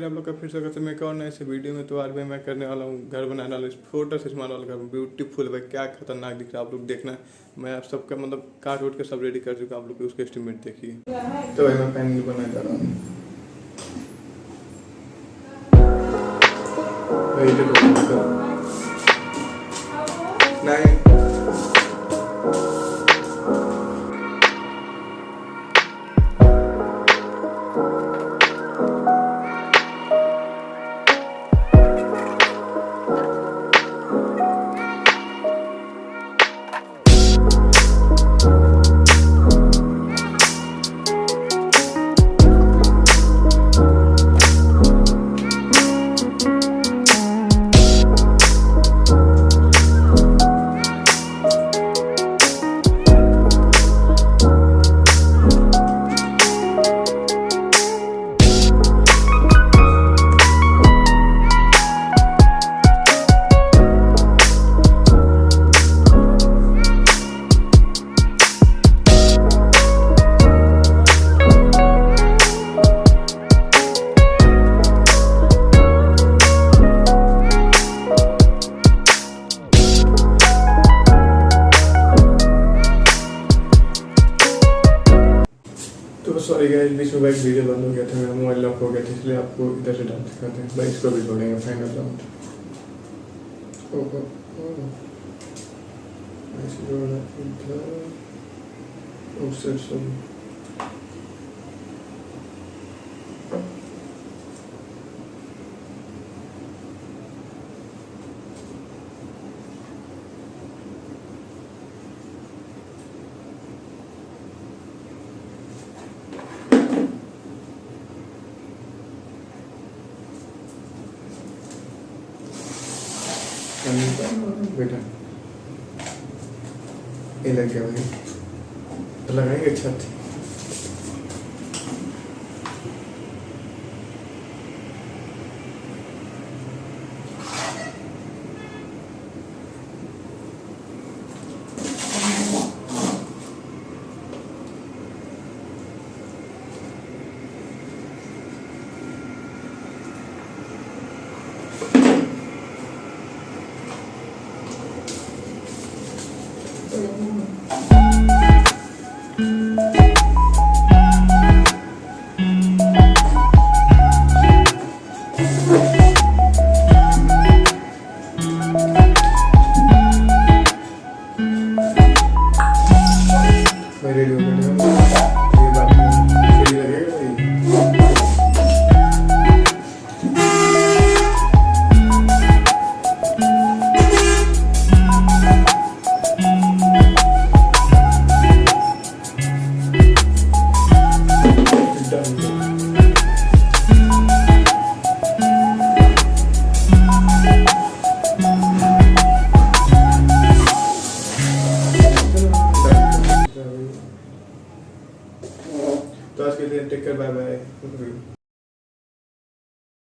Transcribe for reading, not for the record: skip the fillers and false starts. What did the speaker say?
आप लोग का फिर से करते मैं एक और नए से वीडियो में। तो आज भाई मैं करने वाला हूँ घर बनाने वाला, फोटो से बनाने वाला घर, ब्यूटीफुल भाई, क्या खतरनाक दिख रहा है, आप लोग देखना। मैं आप सबका मतलब काट उठ के सब रेडी कर चुका, आप लोग उसके एस्टिमेट देखिए। तो भाई मैं पैनल बना जा रहा हूँ। नहीं तो सॉरी गाइस, बीच में एक वीडियो बंद हो गया था, मेरा मोबाइल लॉक हो गया था, इसलिए आपको इधर से डाल दिखाते हैं भाई। इसको भी जोड़ेंगे फाइनल राउंड। ऐसे जोड़ना इधर ऑफसेट सब। बेटा ये लग गया भाई, तो लगाएंगे छत।